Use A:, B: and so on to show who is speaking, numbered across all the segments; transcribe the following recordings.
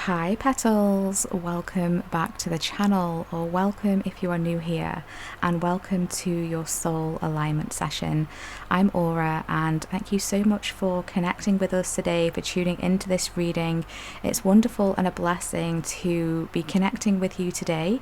A: Hi Petals, welcome back to the channel, or welcome if you are new here, and welcome to your soul alignment session. I'm Aura, and thank you so much for connecting with us today, for tuning into this reading. It's wonderful and a blessing to be connecting with you today,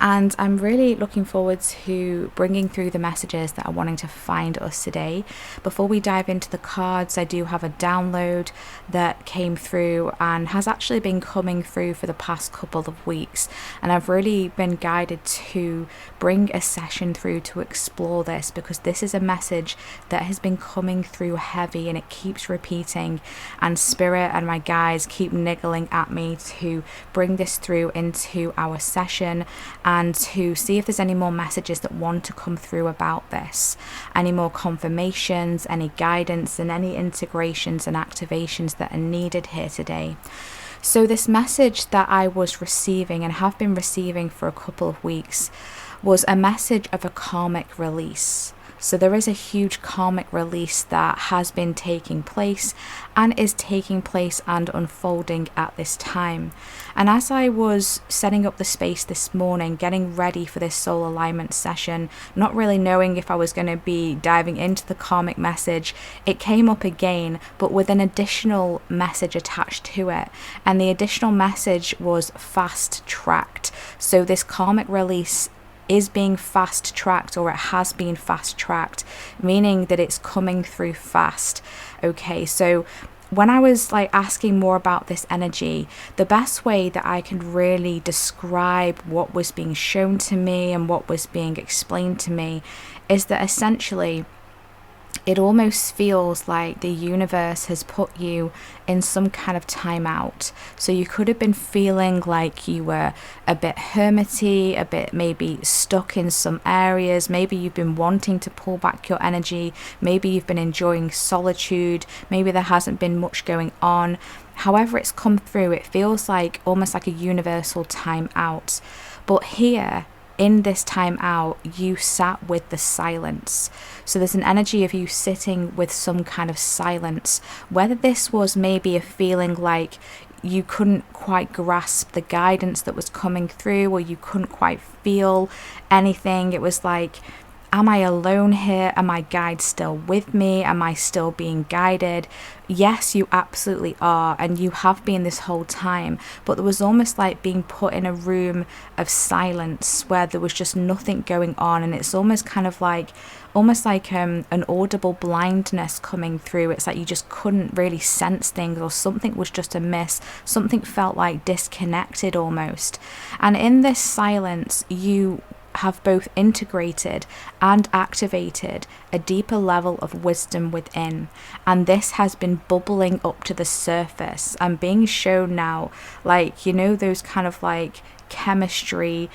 A: and I'm really looking forward to bringing through the messages that are wanting to find us today. Before we dive into the cards, I do have a download that came through and has actually been coming through for the past couple of weeks, and I've really been guided to bring a session through to explore this, because this is a message that has been coming through heavy and it keeps repeating, and spirit and my guides keep niggling at me to bring this through into our session and to see if there's any more messages that want to come through about this, any more confirmations, any guidance, and any integrations and activations that are needed here today. So this message that I was receiving and have been receiving for a couple of weeks was a message of a karmic release. So there is a huge karmic release that has been taking place and is taking place and unfolding at this time. And as I was setting up the space this morning, getting ready for this soul alignment session, not really knowing if I was going to be diving into the karmic message, it came up again, but with an additional message attached to it. And the additional message was fast tracked. So this karmic release is being fast tracked, or it has been fast tracked, meaning that it's coming through fast. Okay, so when I was asking more about this energy, the best way that I could really describe what was being shown to me and what was being explained to me is that essentially it almost feels like the universe has put you in some kind of timeout. So you could have been feeling like you were a bit hermity, a bit maybe stuck in some areas. Maybe you've been wanting to pull back your energy. Maybe you've been enjoying solitude. Maybe there hasn't been much going on. However it's come through, it feels like almost like a universal timeout. But here, in this time out, you sat with the silence. So there's an energy of you sitting with some kind of silence. Whether this was maybe a feeling like you couldn't quite grasp the guidance that was coming through, or you couldn't quite feel anything. It was like, am I alone here? Are my guides still with me? Am I still being guided? Yes, you absolutely are, and you have been this whole time, but there was almost like being put in a room of silence where there was just nothing going on, and it's almost kind of like an audible blindness coming through. It's like you just couldn't really sense things, or something was just amiss. Something felt like disconnected almost. And in this silence, you have both integrated and activated a deeper level of wisdom within, and this has been bubbling up to the surface and being shown now, those kind of chemistry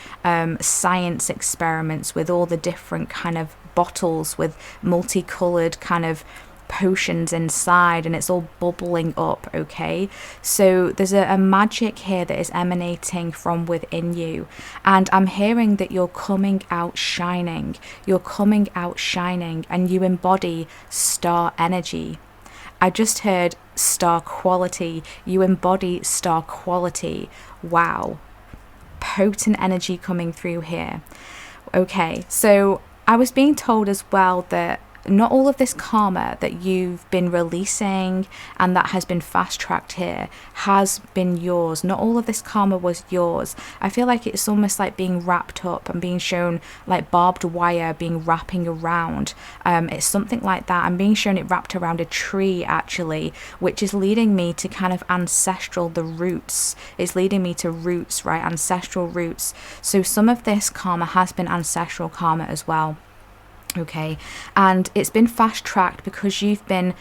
A: science experiments with all the different kind of bottles with multicolored kind of potions inside, and it's all bubbling up. Okay, so there's a magic here that is emanating from within you, and I'm hearing that you're coming out shining. You're coming out shining, and you embody star energy. I just heard star quality. You embody star quality. Wow, potent energy coming through here. Okay, so I was being told as well that not all of this karma that you've been releasing and that has been fast tracked here has been yours. Not all of this karma was yours. I feel like it's almost like being wrapped up and being shown like barbed wire being wrapping around. It's something like that. I'm being shown it wrapped around a tree actually, which is leading me to kind of ancestral, the roots. It's leading me to roots, right? Ancestral roots. So some of this karma has been ancestral karma as well. Okay, and it's been fast tracked because you've been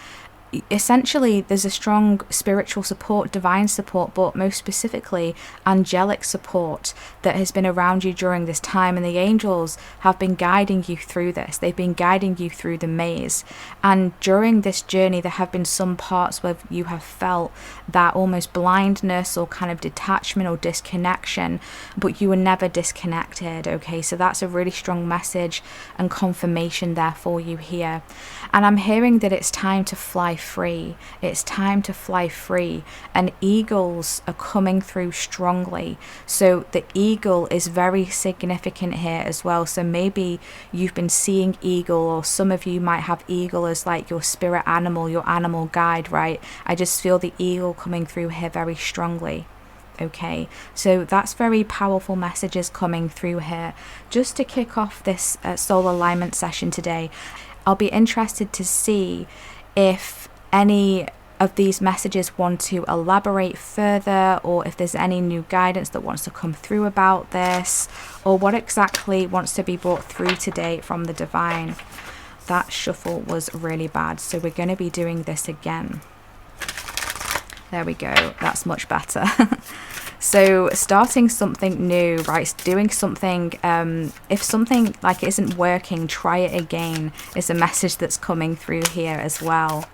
A: essentially, there's a strong spiritual support, divine support, but most specifically angelic support that has been around you during this time, and the angels have been guiding you through this. They've been guiding you through the maze, and during this journey there have been some parts where you have felt that almost blindness or kind of detachment or disconnection, but you were never disconnected. Okay, so that's a really strong message and confirmation there for you here. And I'm hearing that it's time to fly free. It's time to fly free. And eagles are coming through strongly. So the eagle is very significant here as well. So maybe you've been seeing eagle, or some of you might have eagle as like your spirit animal, your animal guide, right? I just feel the eagle coming through here very strongly. Okay, so that's very powerful messages coming through here. Just to kick off this soul alignment session today, I'll be interested to see if any of these messages want to elaborate further, or if there's any new guidance that wants to come through about this, or what exactly wants to be brought through today from the divine. That shuffle was really bad, so we're going to be doing this again. There we go, that's much better. So starting something new, right? Doing something, if something like isn't working, try it again, is a message that's coming through here as well.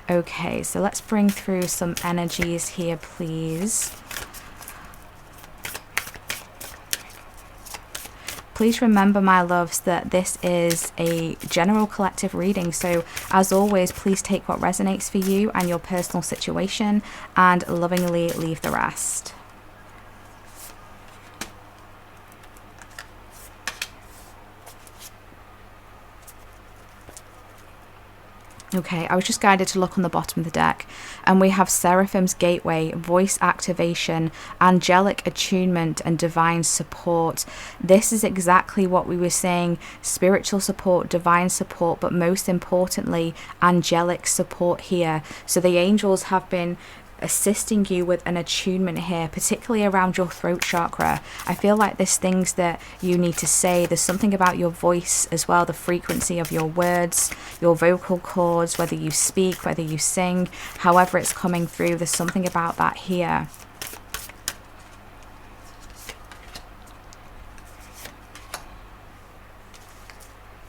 A: Okay, so let's bring through some energies here, please. Please remember, my loves, that this is a general collective reading. So as always, please take what resonates for you and your personal situation and lovingly leave the rest. Okay, I was just guided to look on the bottom of the deck, and we have Seraphim's Gateway, Voice Activation, Angelic Attunement, and Divine Support. This is exactly what we were saying: spiritual support, divine support, but most importantly, angelic support here. So the angels have been assisting you with an attunement here, particularly around your throat chakra. I feel like there's things that you need to say. There's something about your voice as well, the frequency of your words, your vocal cords, whether you speak, whether you sing, however it's coming through. There's something about that here.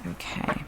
A: Okay.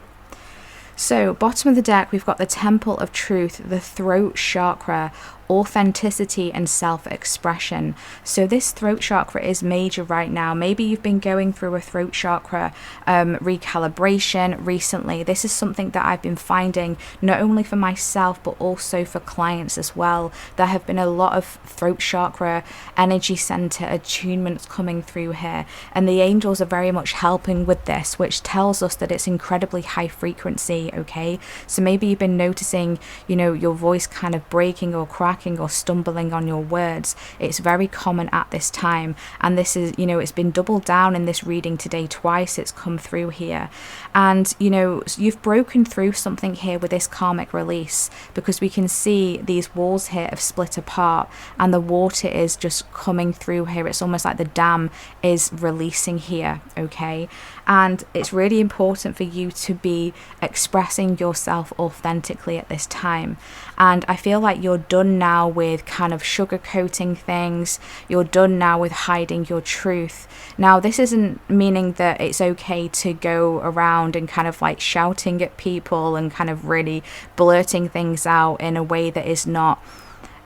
A: So bottom of the deck, we've got the Temple of Truth, the throat chakra, authenticity and self-expression. So this throat chakra is major right now. Maybe you've been going through a throat chakra recalibration recently. This is something that I've been finding not only for myself but also for clients as well. There have been a lot of throat chakra energy center attunements coming through here, and the angels are very much helping with this, which tells us that it's incredibly high frequency. Okay, so maybe you've been noticing, you know, your voice kind of breaking or cracking or stumbling on your words. It's very common at this time, and this is, you know, it's been doubled down in this reading today. Twice it's come through here, and you know, you've broken through something here with this karmic release, because we can see these walls here have split apart and the water is just coming through here. It's almost like the dam is releasing here. Okay, and it's really important for you to be expressing yourself authentically at this time. And I feel like you're done now with kind of sugarcoating things. You're done now with hiding your truth. Now, this isn't meaning that it's okay to go around and kind of like shouting at people and kind of really blurting things out in a way that is not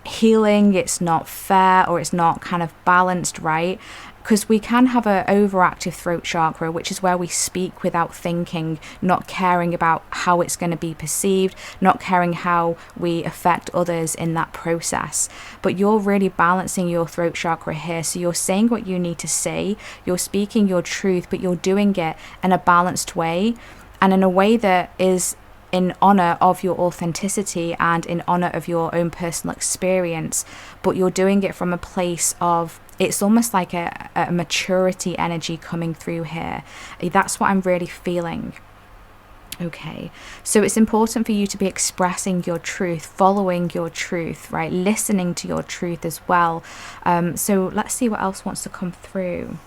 A: healing, it's not fair, or it's not kind of balanced, right? Because we can have an overactive throat chakra, which is where we speak without thinking, not caring about how it's going to be perceived, not caring how we affect others in that process. But you're really balancing your throat chakra here. So you're saying what you need to say, you're speaking your truth, but you're doing it in a balanced way, and in a way that is in honor of your authenticity and in honor of your own personal experience. But you're doing it from a place of, it's almost like a maturity energy coming through here. That's what I'm really feeling. Okay, so it's important for you to be expressing your truth, following your truth, right? Listening to your truth as well. So let's see what else wants to come through.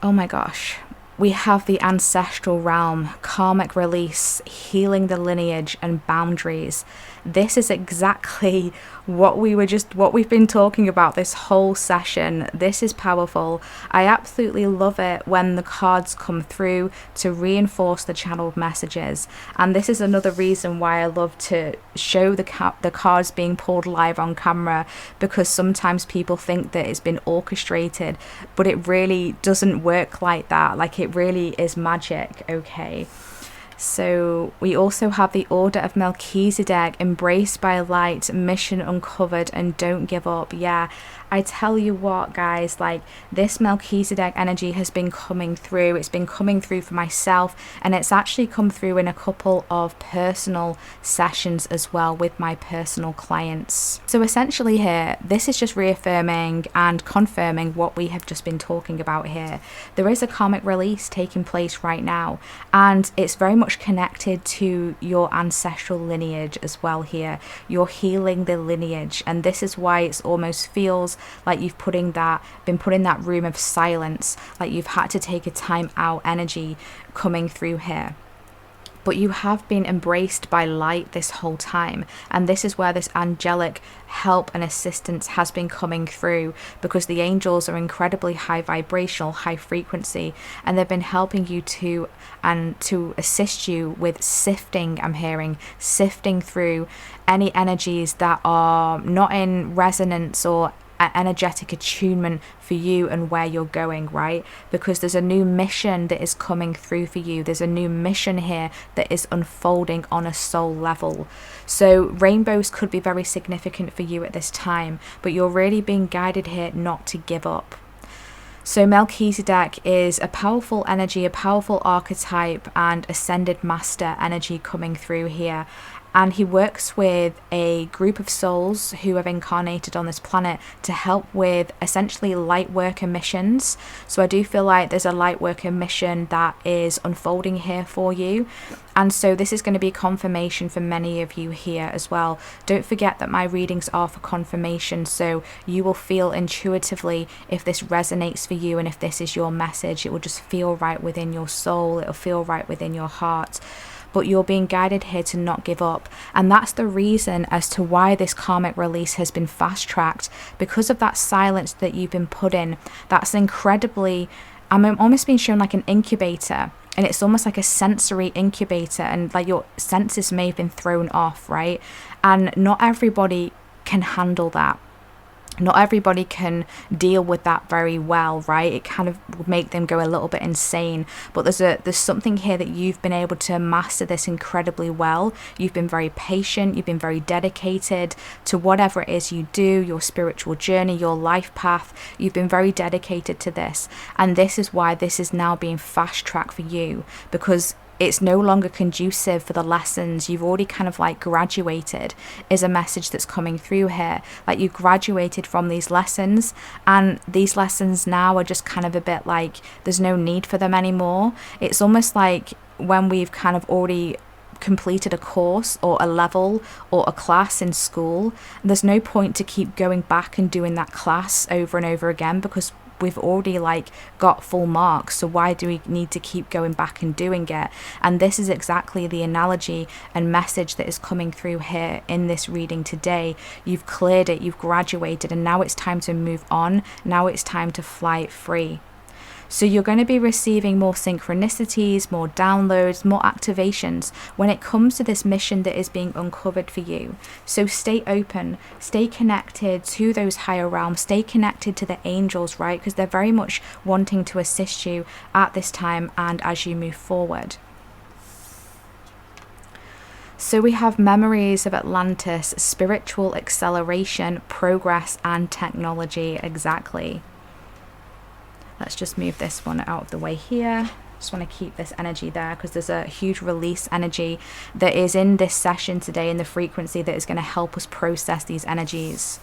A: Oh my gosh. We have the ancestral realm, karmic release, healing the lineage, and boundaries. This is exactly what we've been talking about this whole session. This is powerful. I absolutely love it when the cards come through to reinforce the channeled messages. And this is another reason why I love to show the cards being pulled live on camera, because sometimes people think that it's been orchestrated, but it really doesn't work like that. Like, it really is magic. Okay. So we also have the Order of Melchizedek, embraced by light, mission uncovered, and don't give up. Yeah, I tell you what, guys, like this Melchizedek energy has been coming through. It's been coming through for myself, and it's actually come through in a couple of personal sessions as well with my personal clients. So essentially here, this is just reaffirming and confirming what we have just been talking about here. There is a karmic release taking place right now, and it's very much connected to your ancestral lineage as well here. You're healing the lineage, and this is why it almost feels like you've been put in that room of silence, like you've had to take a time out energy coming through here. But you have been embraced by light this whole time, and this is where this angelic help and assistance has been coming through, because the angels are incredibly high vibrational, high frequency, and they've been helping you to assist you with sifting, I'm hearing, sifting through any energies that are not in resonance or energetic attunement for you and where you're going, right? Because there's a new mission that is coming through for you. There's a new mission here that is unfolding on a soul level. So rainbows could be very significant for you at this time, but you're really being guided here not to give up. So Melchizedek is a powerful energy, a powerful archetype and ascended master energy coming through here. And he works with a group of souls who have incarnated on this planet to help with essentially light worker missions. So I do feel like there's a light worker mission that is unfolding here for you. And so this is going to be confirmation for many of you here as well. Don't forget that my readings are for confirmation, so you will feel intuitively if this resonates for you and if this is your message. It will just feel right within your soul. It'll feel right within your heart. But you're being guided here to not give up. And that's the reason as to why this karmic release has been fast-tracked, because of that silence that you've been put in. That's incredibly, I'm almost being shown like an incubator, and it's almost like a sensory incubator, and like your senses may have been thrown off, right? And not everybody can handle that. Not everybody can deal with that very well, right? It kind of would make them go a little bit insane. But there's something here that you've been able to master this incredibly well. You've been very patient. You've been very dedicated to whatever it is you do, your spiritual journey, your life path. You've been very dedicated to this. And this is why this is now being fast-tracked for you, because it's no longer conducive for the lessons. You've already kind of like graduated is a message that's coming through here. Like you graduated from these lessons, and these lessons now are just kind of a bit like there's no need for them anymore. It's almost like when we've kind of already completed a course or a level or a class in school, there's no point to keep going back and doing that class over and over again, because we've already like got full marks. So why do we need to keep going back and doing it? And this is exactly the analogy and message that is coming through here in this reading today. You've cleared it, you've graduated, and now it's time to move on. Now it's time to fly free. So you're going to be receiving more synchronicities, more downloads, more activations when it comes to this mission that is being uncovered for you. So stay open, stay connected to those higher realms, stay connected to the angels, right? Because they're very much wanting to assist you at this time and as you move forward. So we have memories of Atlantis, spiritual acceleration, progress and technology. Exactly. Let's just move this one out of the way here. Just want to keep this energy there because there's a huge release energy that is in this session today, in the frequency that is going to help us process these energies.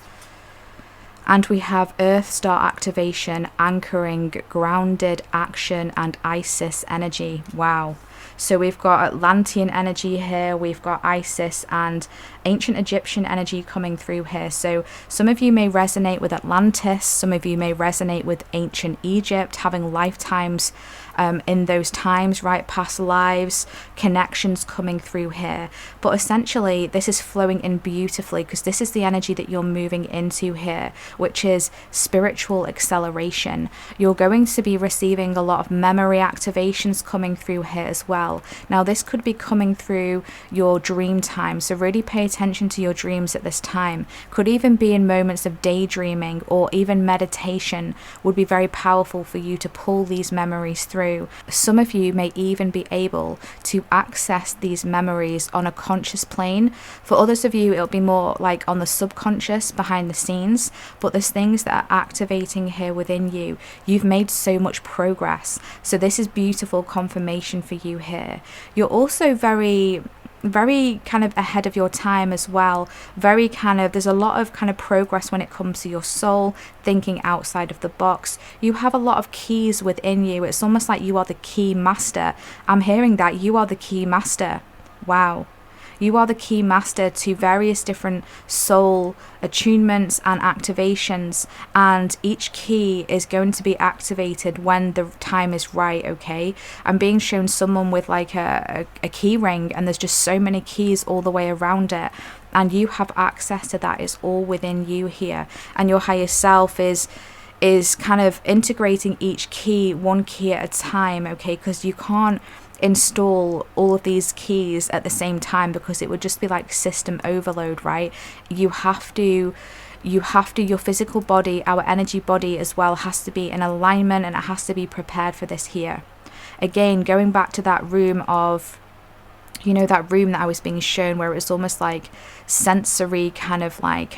A: And we have Earth Star activation, anchoring, grounded action, and Isis energy. Wow. So we've got Atlantean energy here, we've got Isis and ancient Egyptian energy coming through here. So some of you may resonate with Atlantis, some of you may resonate with ancient Egypt, having lifetimes in those times, right? Past lives, connections coming through here. But essentially, this is flowing in beautifully because this is the energy that you're moving into here, which is spiritual acceleration. You're going to be receiving a lot of memory activations coming through here as well. Now this could be coming through your dream time, so really pay attention to your dreams at this time. Could even be in moments of daydreaming, or even meditation would be very powerful for you to pull these memories through. Some of you may even be able to access these memories on a conscious plane. For others of you, it'll be more like on the subconscious, behind the scenes, but there's things that are activating here within you. You've made so much progress, so this is beautiful confirmation for you here. You're also very kind of ahead of your time as well. Very kind of, there's a lot of kind of progress when it comes to your soul, thinking outside of the box. You have a lot of keys within you. It's almost like you are the key master. I'm hearing that you are the key master. Wow. You are the key master to various different soul attunements and activations, and each key is going to be activated when the time is right, okay? I'm being shown someone with like a key ring, and there's just so many keys all the way around it, and you have access to that. It's all within you here, and your higher self is kind of integrating each key, one key at a time, okay? Because you can't install all of these keys at the same time, because it would just be like system overload, right? You have to, your physical body, our energy body as well, has to be in alignment, and it has to be prepared for this here. Again, going back to that room of, you know, that room that I was being shown where it was almost like sensory kind of like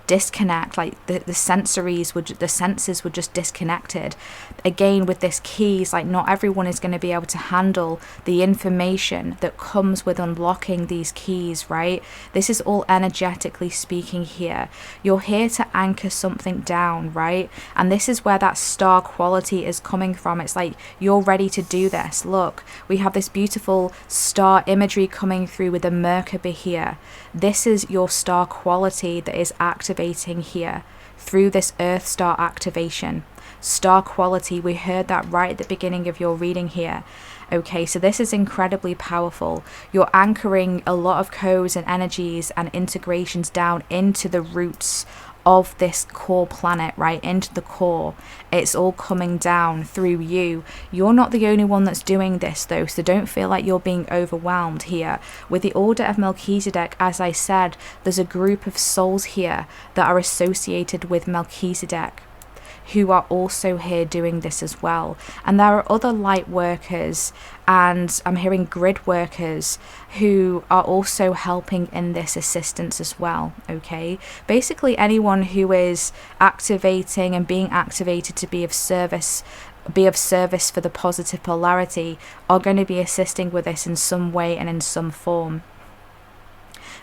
A: disconnect, like the senses were just disconnected. Again, with this keys, like not everyone is going to be able to handle the information that comes with unlocking these keys, right? This is all energetically speaking here. You're here to anchor something down, right? And this is where that star quality is coming from. It's like you're ready to do this. Look, we have this beautiful star imagery coming through with the Merkaba here. This is your star quality that is activating here through this Earth star activation. Star quality, we heard that right at the beginning of your reading here. Okay, so this is incredibly powerful. You're anchoring a lot of codes and energies and integrations down into the roots of this core planet, right, into the core. It's all coming down through you. You're not the only one that's doing this though, so don't feel like you're being overwhelmed here. With the Order of Melchizedek, as I said, there's a group of souls here that are associated with Melchizedek, who are also here doing this as well. And there are other light workers, and I'm hearing grid workers who are also helping in this assistance as well, okay? Basically anyone who is activating and being activated to be of service for the positive polarity are going to be assisting with this in some way and in some form.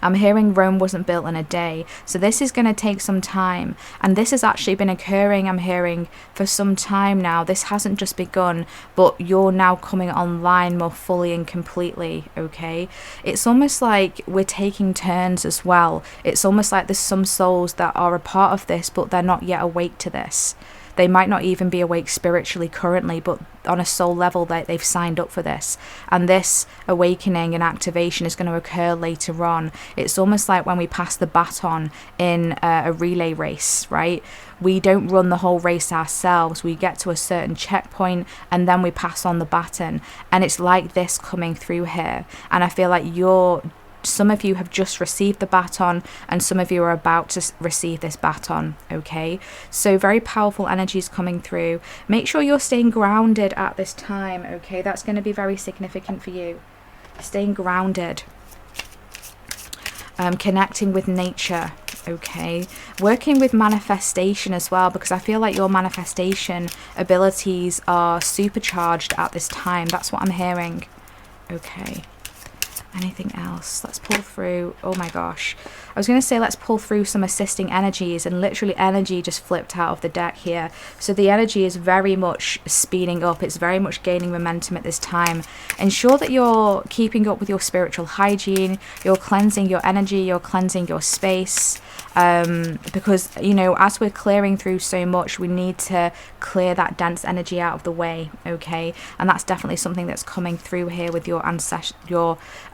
A: I'm hearing Rome wasn't built in a day, so this is going to take some time, and this has actually been occurring, I'm hearing, for some time now. This hasn't just begun, but you're now coming online more fully and completely, okay? It's almost like we're taking turns as well. It's almost like there's some souls that are a part of this, but they're not yet awake to this. They might not even be awake spiritually currently, but on a soul level they've signed up for this. And this awakening and activation is going to occur later on. It's almost like when we pass the baton in a relay race, right? We don't run the whole race ourselves. We get to a certain checkpoint and then we pass on the baton. And it's like this coming through here. And I feel like some of you have just received the baton, and some of you are about to receive this baton, okay? So very powerful energies coming through. Make sure you're staying grounded at this time, okay? That's going to be very significant for you. Staying grounded. Connecting with nature, okay? Working with manifestation as well, because I feel like your manifestation abilities are supercharged at this time. That's what I'm hearing, okay? Anything else? Let's pull through. Oh my gosh. I was going to say let's pull through some assisting energies, and literally energy just flipped out of the deck here. So the energy is very much speeding up. It's very much gaining momentum at this time. Ensure that you're keeping up with your spiritual hygiene. You're cleansing your energy. You're cleansing your space. Because, you know, as we're clearing through so much, we need to clear that dense energy out of the way, okay? And that's definitely something that's coming through here with your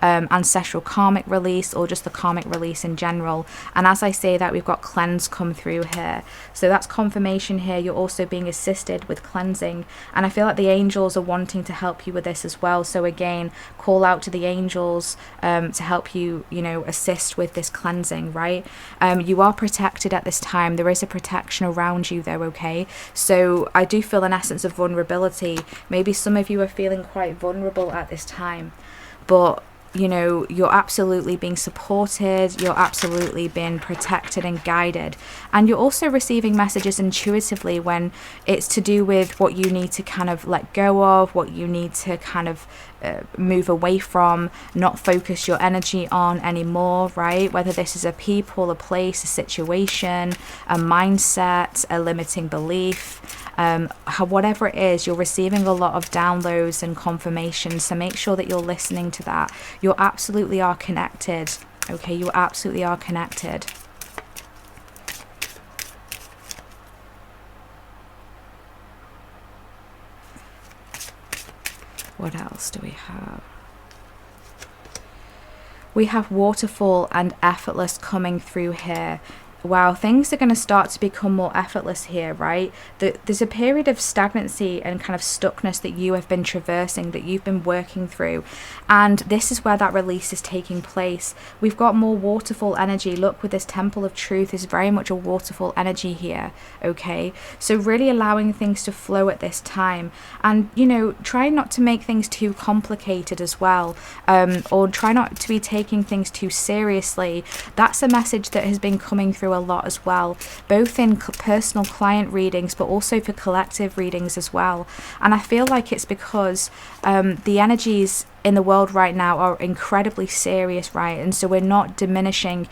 A: ancestral karmic release, or just the karmic release in general. And as I say that, we've got cleanse come through here. So that's confirmation here. You're also being assisted with cleansing. And I feel like the angels are wanting to help you with this as well. So again, call out to the angels to help you, you know, assist with this cleansing, right? You are protected at this time. There is a protection around you though, okay? So I do feel an essence of vulnerability. Maybe some of you are feeling quite vulnerable at this time, but you know, you're absolutely being supported, you're absolutely being protected and guided. And you're also receiving messages intuitively when it's to do with what you need to kind of let go of, what you need to kind of move away from, not focus your energy on anymore, right? Whether this is a people, a place, a situation, a mindset, a limiting belief, whatever it is, you're receiving a lot of downloads and confirmation. So make sure that you're listening to that. You absolutely are connected, okay? You absolutely are connected. What else do we have? We have waterfall and effortless coming through here. Wow, things are going to start to become more effortless here, right? There's a period of stagnancy and kind of stuckness that you have been traversing, that you've been working through. And this is where that release is taking place. We've got more waterfall energy. Look, with this temple of truth is very much a waterfall energy here, okay? So really allowing things to flow at this time. And, you know, try not to make things too complicated as well, or try not to be taking things too seriously. That's a message that has been coming through a lot as well, both in personal client readings but also for collective readings as well. And I feel like it's because the energies in the world right now are incredibly serious, right? And so we're not diminishing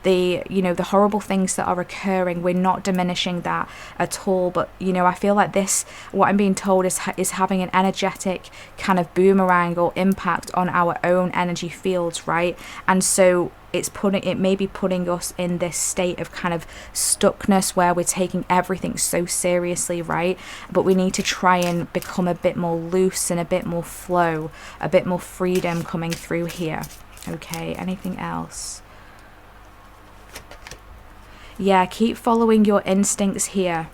A: the, you know, the horrible things that are occurring. We're not diminishing that at all. But, you know, I feel like this, what I'm being told is having an energetic kind of boomerang or impact on our own energy fields, right? And so it may be putting us in this state of kind of stuckness where we're taking everything so seriously, right? But we need to try and become a bit more loose and a bit more flow, a bit more freedom coming through here. Okay, anything else? Yeah, keep following your instincts here.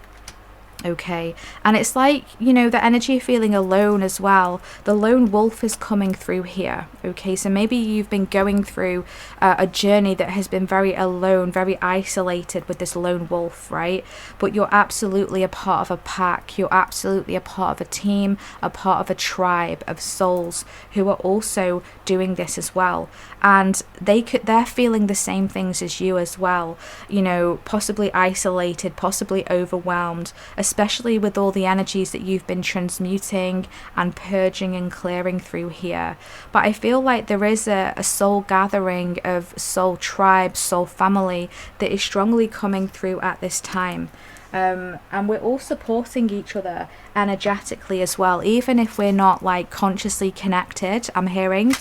A: Okay, and it's like, you know, the energy of feeling alone as well. The lone wolf is coming through here. Okay, so maybe you've been going through a journey that has been very alone, very isolated with this lone wolf, right? But you're absolutely a part of a pack. You're absolutely a part of a team, a part of a tribe of souls who are also doing this as well. And they're feeling the same things as you as well, you know, possibly isolated, possibly overwhelmed, especially with all the energies that you've been transmuting and purging and clearing through here. But I feel like there is a soul gathering of soul tribes, soul family that is strongly coming through at this time. And we're all supporting each other energetically as well, even if we're not like consciously connected. I'm hearing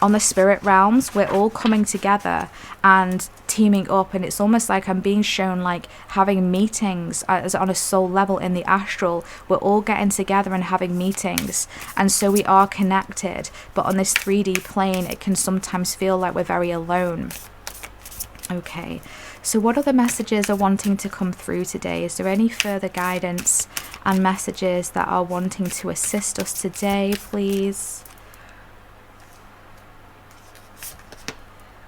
A: on the spirit realms, we're all coming together and teaming up, and it's almost like I'm being shown like having meetings as on a soul level in the astral. We're all getting together and having meetings, and so we are connected, but on this 3D plane it can sometimes feel like we're very alone. Okay, so what other messages are wanting to come through today? Is there any further guidance and messages that are wanting to assist us today, please?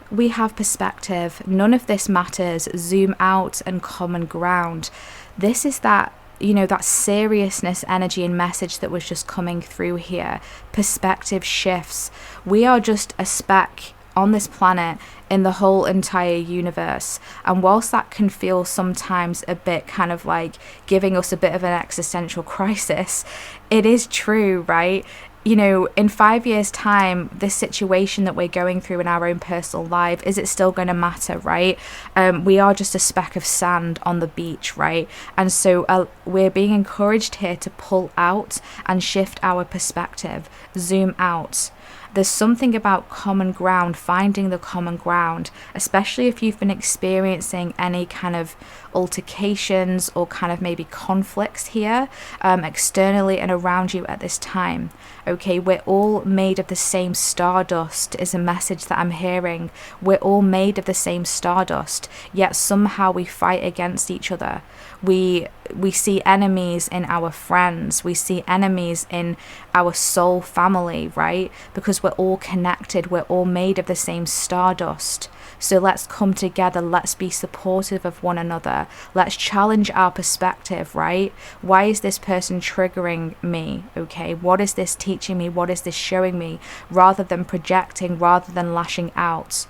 A: We have perspective. None of this matters. Zoom out and common ground. This is that, you know, that seriousness energy and message that was just coming through here. Perspective shifts. We are just a speck on this planet in the whole entire universe. And whilst that can feel sometimes a bit kind of like giving us a bit of an existential crisis, it is true, right? You know, in 5 years' time, this situation that we're going through in our own personal life, is it still going to matter, right? We are just a speck of sand on the beach, right? And so we're being encouraged here to pull out and shift our perspective, zoom out. There's something about common ground, finding the common ground, especially if you've been experiencing any kind of altercations or kind of maybe conflicts here externally and around you at this time. Okay, we're all made of the same stardust is a message that I'm hearing. We're all made of the same stardust, yet somehow we fight against each other. We see enemies in our friends. We see enemies in our soul family, right? Because we're all connected. We're all made of the same stardust. So let's come together. Let's be supportive of one another. Let's challenge our perspective, right? Why is this person triggering me? Okay, what is this teaching me? What is this showing me? Rather than projecting, rather than lashing out.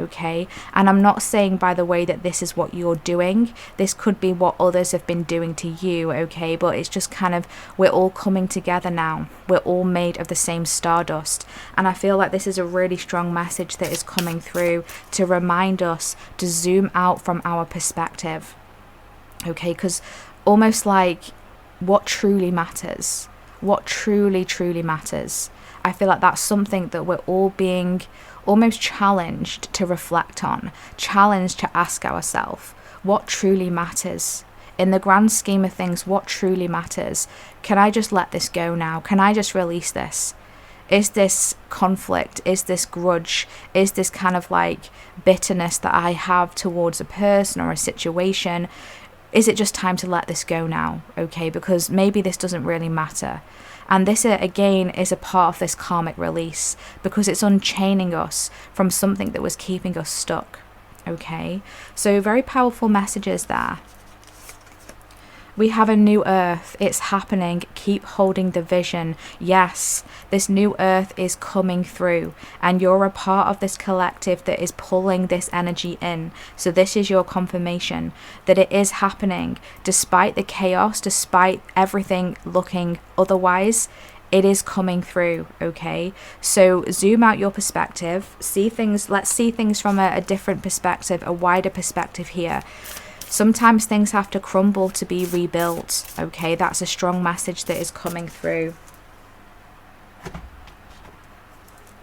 A: Okay, and I'm not saying, by the way, that this is what you're doing. This could be what others have been doing to you, okay? But it's just kind of, we're all coming together now. We're all made of the same stardust. And I feel like this is a really strong message that is coming through to remind us to zoom out from our perspective, okay? Because almost like what truly matters, what truly matters. I feel like that's something that we're all being almost challenged to reflect on, challenged to ask ourselves, what truly matters? In the grand scheme of things, what truly matters? Can I just let this go now? Can I just release this? Is this conflict? Is this grudge? Is this kind of like bitterness that I have towards a person or a situation? Is it just time to let this go now? Okay, because maybe this doesn't really matter. And this, again, is a part of this karmic release, because it's unchaining us from something that was keeping us stuck. Okay, so very powerful messages there. We have a new earth. It's happening. Keep holding the vision. Yes, this new earth is coming through, and you're a part of this collective that is pulling this energy in. So this is your confirmation that it is happening. Despite the chaos, despite everything looking otherwise, it is coming through. Okay, so zoom out your perspective. See things. Let's see things from a different perspective, a wider perspective here. Sometimes things have to crumble to be rebuilt, okay? That's a strong message that is coming through.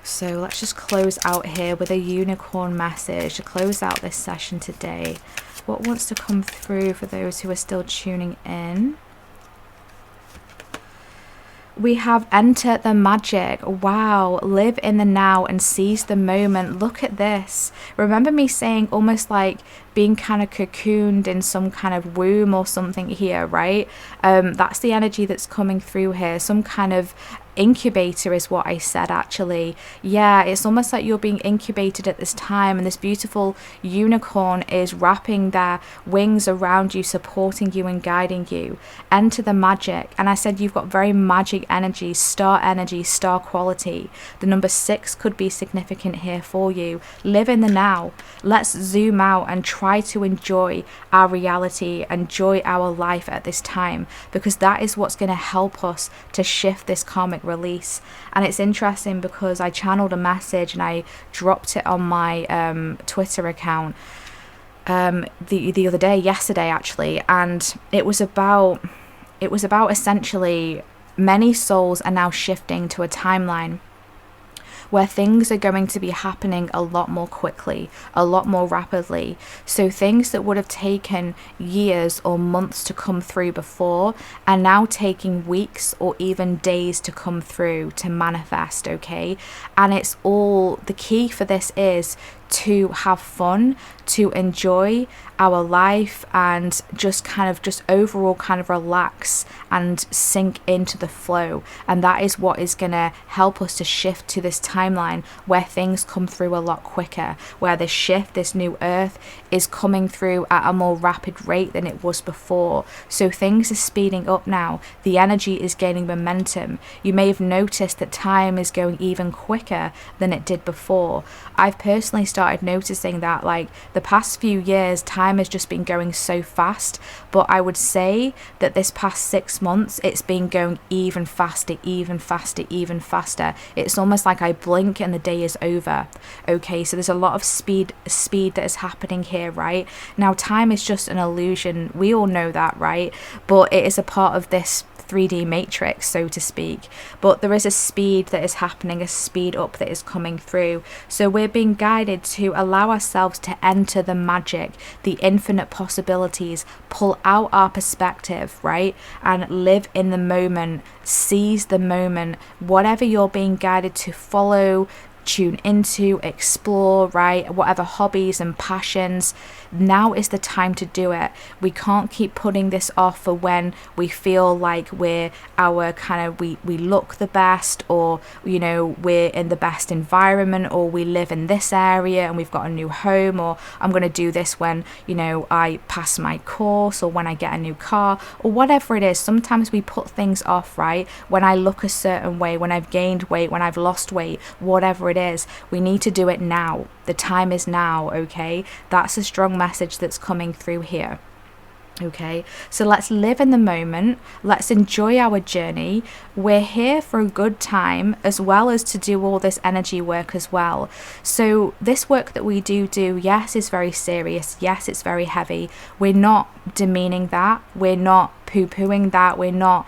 A: So let's just close out here with a unicorn message to close out this session today. What wants to come through for those who are still tuning in? We have enter the magic. Wow, live in the now and seize the moment. Look at this. Remember me saying almost like being kind of cocooned in some kind of womb or something here, right? That's the energy that's coming through here. Some kind of incubator is what I said, actually. Yeah, it's almost like you're being incubated at this time, and this beautiful unicorn is wrapping their wings around you, supporting you and guiding you. Enter the magic. And I said you've got very magic energy, star quality. The number 6 could be significant here for you. Live in the now. Let's zoom out and try to enjoy our reality, enjoy our life at this time, because that is what's going to help us to shift this karmic release. And it's interesting because I channeled a message and I dropped it on my Twitter account the other day, yesterday actually, and it was about essentially many souls are now shifting to a timeline where things are going to be happening a lot more quickly, a lot more rapidly. So things that would have taken years or months to come through before are now taking weeks or even days to come through, to manifest, okay? And it's all, the key for this is to have fun, to enjoy our life, and just overall kind of relax and sink into the flow. And that is what is going to help us to shift to this timeline where things come through a lot quicker, where this shift, this new earth is coming through at a more rapid rate than it was before. So things are speeding up now. The energy is gaining momentum. You may have noticed that time is going even quicker than it did before. I've personally started noticing that, like, the past few years, time has just been going so fast, but I would say that this past 6 months, it's been going even faster. It's almost like I blink and the day is over. Okay, so there's a lot of speed that is happening here, right? Now, time is just an illusion. We all know that, right? But it is a part of this 3D matrix, so to speak, but there is a speed that is happening, a speed up that is coming through. So we're being guided to allow ourselves to enter the magic, the infinite possibilities, pull out our perspective, right, and live in the moment, seize the moment, whatever you're being guided to follow, tune into, explore, right, whatever hobbies and passions. Now is the time to do it. We can't keep putting this off for when we feel like we look the best, or we're in the best environment, or we live in this area and we've got a new home, or I'm going to do this when I pass my course, or when I get a new car, or whatever it is. Sometimes we put things off, right? When I look a certain way, when I've gained weight, when I've lost weight, whatever it is, we need to do it now. The time is now, okay? That's a strong message that's coming through here. Okay, so let's live in the moment. Let's enjoy our journey. We're here for a good time, as well as to do all this energy work as well. So this work that we do, yes, is very serious. Yes, it's very heavy. We're not demeaning that. We're not poo-pooing that. We're not,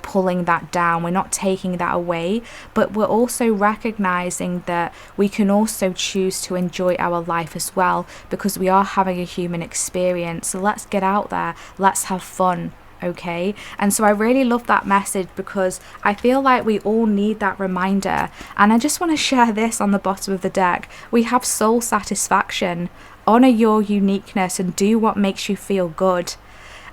A: pulling that down. We're not taking that away. But we're also recognizing that we can also choose to enjoy our life as well, because we are having a human experience. So let's get out there. Let's have fun. Okay, and so I really love that message, because I feel like we all need that reminder. And I just want to share this on the bottom of the deck. We have soul satisfaction. Honor your uniqueness and do what makes you feel good.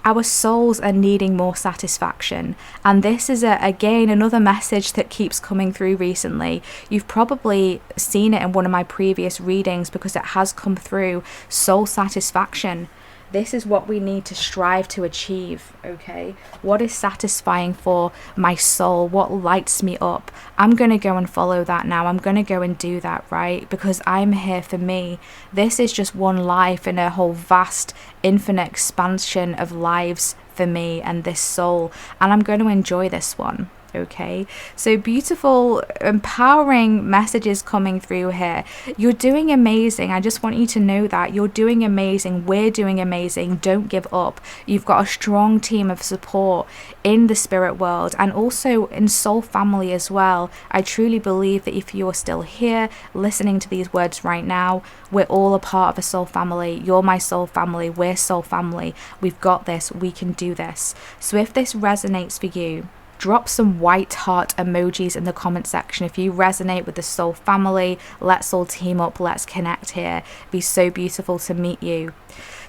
A: Our souls are needing more satisfaction. And this is, again, another message that keeps coming through recently. You've probably seen it in one of my previous readings, because it has come through. Soul satisfaction. This is what we need to strive to achieve, okay? What is satisfying for my soul? What lights me up? I'm going to go and follow that now. I'm going to go and do that, right? Because I'm here for me. This is just one life in a whole vast, infinite expansion of lives for me and this soul. And I'm going to enjoy this one. Okay, so beautiful, empowering messages coming through here. You're doing amazing. I just want you to know that you're doing amazing. We're doing amazing. Don't give up. You've got a strong team of support in the spirit world, and also in soul family as well. I truly believe that if you're still here listening to these words right now, we're all a part of a soul family. You're my soul family. We're soul family. We've got this. We can do this. So if this resonates for you, drop some white heart emojis in the comment section. If you resonate with the soul family, let's all team up, let's connect here. It'd be so beautiful to meet you.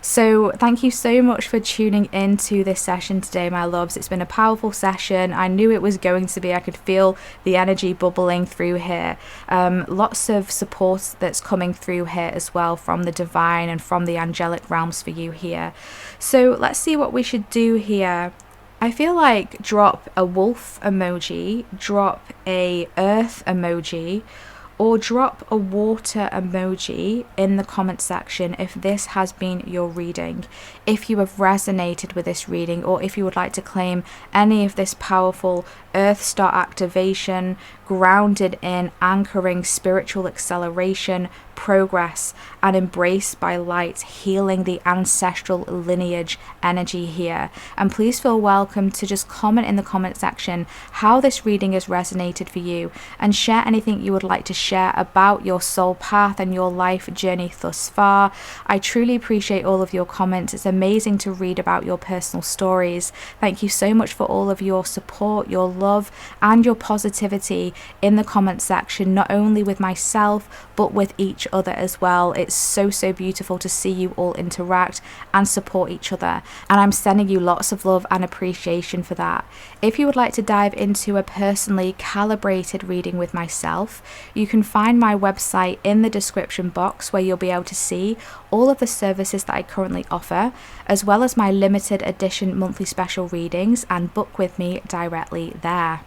A: So thank you so much for tuning in to this session today, my loves. It's been a powerful session. I knew it was going to be. I could feel the energy bubbling through here. Lots of support that's coming through here as well, from the divine and from the angelic realms for you here. So let's see what we should do here. I feel like drop a wolf emoji, drop a earth emoji, or drop a water emoji in the comment section if this has been your reading, if you have resonated with this reading, or if you would like to claim any of this powerful earth star activation grounded in anchoring spiritual acceleration, progress, and embraced by light, healing the ancestral lineage energy here. And please feel welcome to just comment in the comment section how this reading has resonated for you, and share anything you would like to share about your soul path and your life journey thus far. I truly appreciate all of your comments. It's amazing to read about your personal stories. Thank you so much for all of your support, your love, and your positivity in the comment section, not only with myself but with each other as well. It's so beautiful to see you all interact and support each other, and I'm sending you lots of love and appreciation for that. If you would like to dive into a personally calibrated reading with myself, you can find my website in the description box, where you'll be able to see all of the services that I currently offer, as well as my limited edition monthly special readings, and book with me directly there.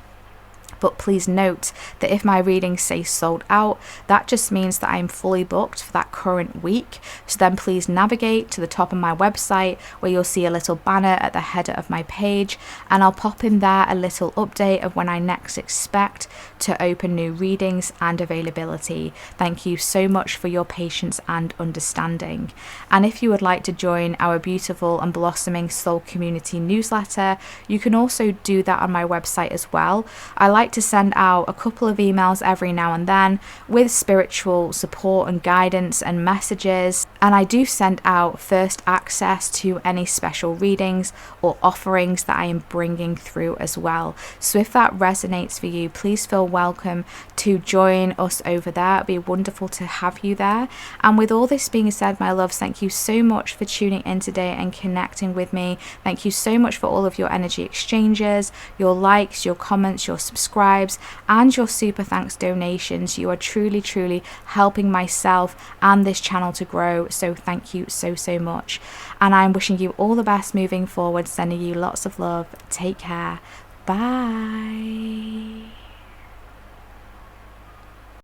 A: But please note that if my readings say sold out, that just means that I'm fully booked for that current week. So then please navigate to the top of my website where you'll see a little banner at the header of my page, and I'll pop in there a little update of when I next expect to open new readings and availability. Thank you so much for your patience and understanding. And if you would like to join our beautiful and blossoming soul community newsletter, you can also do that on my website as well. I like to send out a couple of emails every now and then with spiritual support and guidance and messages, and I do send out first access to any special readings or offerings that I am bringing through as well. So if that resonates for you, please feel welcome to join us over there. It'd be wonderful to have you there. And with all this being said, my loves, thank you so much for tuning in today and connecting with me. Thank you so much for all of your energy exchanges, your likes, your comments, your subscribes, and your super thanks donations. You are truly, truly helping myself and this channel to grow. So thank you so, so much. And I'm wishing you all the best moving forward, sending you lots of love. Take care. Bye.